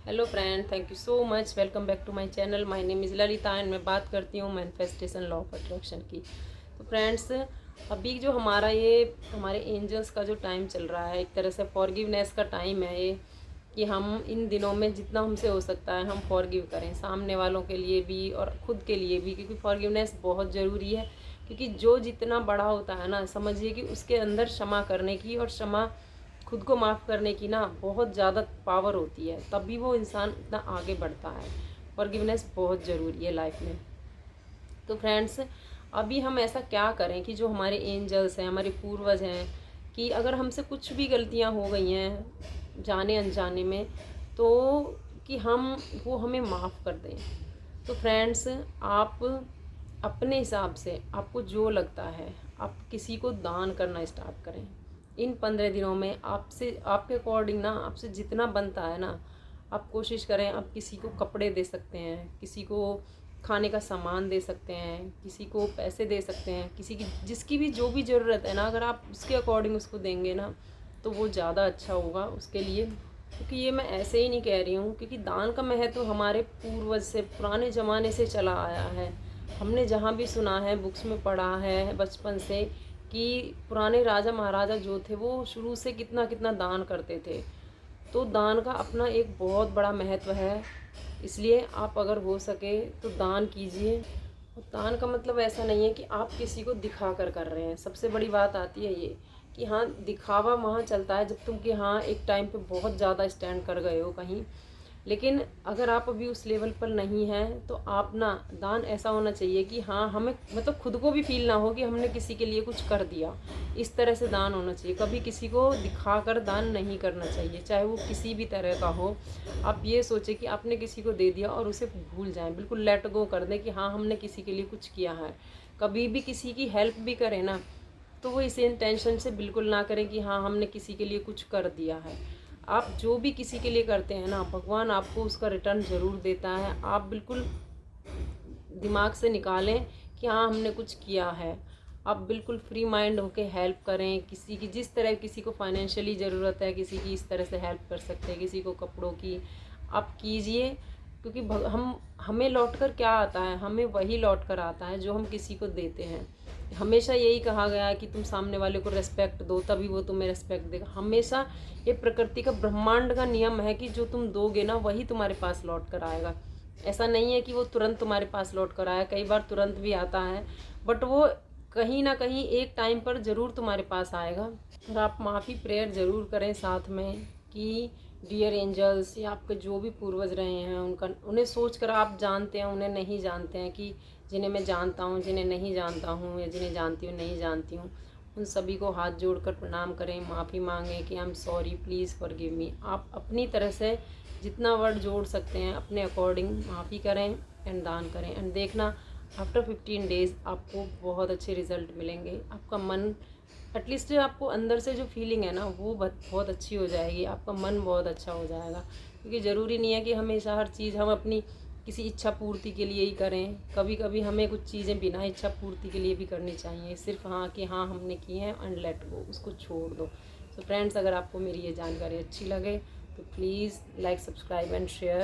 Hello friend, thank you so much. Welcome back to my channel. My name is Lalita and मैं बात करती हूँ manifestation law of attraction की। तो friends, अभी जो हमारा ये हमारे एंजल्स का जो टाइम चल रहा है, एक तरह से फॉरगिवनेस का टाइम है ये, कि हम इन दिनों में जितना हमसे हो सकता है हम फॉरगिव करें, सामने वालों के लिए भी और ख़ुद के लिए भी, क्योंकि फॉरगिवनेस बहुत ज़रूरी है। क्योंकि जो जितना बड़ा होता है ना, समझिए कि उसके अंदर क्षमा करने की और क्षमा खुद को माफ़ करने की ना बहुत ज़्यादा पावर होती है, तभी वो इंसान इतना आगे बढ़ता है। फॉरगिवनेस बहुत ज़रूरी है लाइफ में। तो फ्रेंड्स, अभी हम ऐसा क्या करें कि जो हमारे एंजल्स हैं, हमारे पूर्वज हैं, कि अगर हमसे कुछ भी गलतियां हो गई हैं जाने अनजाने में, तो कि हम वो हमें माफ़ कर दें। तो फ्रेंड्स, आप अपने हिसाब से आपको जो लगता है आप किसी को दान करना स्टार्ट करें। इन 15 दिनों में आपसे, आपके अकॉर्डिंग ना, आपसे जितना बनता है ना, आप कोशिश करें। आप किसी को कपड़े दे सकते हैं, किसी को खाने का सामान दे सकते हैं, किसी को पैसे दे सकते हैं, किसी की जिसकी भी जो भी ज़रूरत है ना, अगर आप उसके अकॉर्डिंग उसको देंगे ना, तो वो ज़्यादा अच्छा होगा उसके लिए। क्योंकि ये मैं ऐसे ही नहीं कह रही हूँ, क्योंकि दान का महत्व हमारे पूर्वज से, पुराने ज़माने से चला आया है। हमने जहाँ भी सुना है, बुक्स में पढ़ा है बचपन से, कि पुराने राजा महाराजा जो थे वो शुरू से कितना कितना दान करते थे। तो दान का अपना एक बहुत बड़ा महत्व है। इसलिए आप अगर हो सके तो दान कीजिए। और दान का मतलब ऐसा नहीं है कि आप किसी को दिखा कर रहे हैं। सबसे बड़ी बात आती है ये, कि हाँ, दिखावा वहाँ चलता है जब तुम कि हाँ एक टाइम पे बहुत ज़्यादा स्टैंड कर गए हो कहीं। लेकिन अगर आप अभी उस लेवल पर नहीं हैं, तो आप ना, दान ऐसा होना चाहिए कि हाँ, हमें मतलब खुद को भी फील ना हो कि हमने किसी के लिए कुछ कर दिया। इस तरह से दान होना चाहिए। कभी किसी को दिखाकर दान नहीं करना चाहिए, चाहे वो किसी भी तरह का हो। आप ये सोचें कि आपने किसी को दे दिया और उसे भूल जाएं, बिल्कुल लेट गो कर दें कि हाँ, हमने किसी के लिए कुछ किया है। कभी भी किसी की हेल्प भी करें ना, तो वो इस इंटेंशन से बिल्कुल ना करें कि हाँ, हमने किसी के लिए कुछ कर दिया है। आप जो भी किसी के लिए करते हैं ना, भगवान आपको उसका रिटर्न ज़रूर देता है। आप बिल्कुल दिमाग से निकालें कि हाँ, हमने कुछ किया है। आप बिल्कुल फ्री माइंड होकर हेल्प करें किसी की, जिस तरह किसी को फाइनेंशियली ज़रूरत है, किसी की इस तरह से हेल्प कर सकते हैं, किसी को कपड़ों की, आप कीजिए। क्योंकि हम हमें लौट कर क्या आता है, हमें वही लौट कर आता है जो हम किसी को देते हैं। हमेशा यही कहा गया है कि तुम सामने वाले को रेस्पेक्ट दो, तभी वो तुम्हें रेस्पेक्ट देगा। हमेशा ये प्रकृति का, ब्रह्मांड का नियम है कि जो तुम दोगे ना, वही तुम्हारे पास लौट कर आएगा। ऐसा नहीं है कि वो तुरंत तुम्हारे पास लौट कर आया। कई बार तुरंत भी आता है, बट वो कहीं ना कहीं एक टाइम पर ज़रूर तुम्हारे पास आएगा। और आप माफ़ी प्रेयर ज़रूर करें साथ में, कि डियर एंजल्स, या आपके जो भी पूर्वज रहे हैं उनका, उन्हें सोच कर, आप जानते हैं उन्हें नहीं जानते हैं, कि जिन्हें मैं जानता हूँ, जिन्हें नहीं जानता हूँ, या जिन्हें जानती हूँ नहीं जानती हूँ, उन सभी को हाथ जोड़कर प्रणाम करें, माफ़ी मांगें कि I am sorry, please forgive me. आप अपनी तरह से जितना वर्ड जोड़ सकते हैं अपने अकॉर्डिंग माफ़ी करें एंड दान करें। एंड देखना, आफ्टर 15 डेज़ आपको बहुत अच्छे रिज़ल्ट मिलेंगे। आपका मन, एटलीस्ट आपको अंदर से जो फीलिंग है ना, वो बहुत अच्छी हो जाएगी। आपका मन बहुत अच्छा हो जाएगा। क्योंकि ज़रूरी नहीं है कि हमेशा हर चीज़ हम अपनी किसी इच्छा पूर्ति के लिए ही करें। कभी कभी हमें कुछ चीज़ें बिना इच्छा पूर्ति के लिए भी करनी चाहिए। सिर्फ हाँ कि हाँ, हमने की है एंड लेट गो, उसको छोड़ दो। तो फ्रेंड्स, अगर आपको मेरी ये जानकारी अच्छी लगे तो please like, subscribe and share.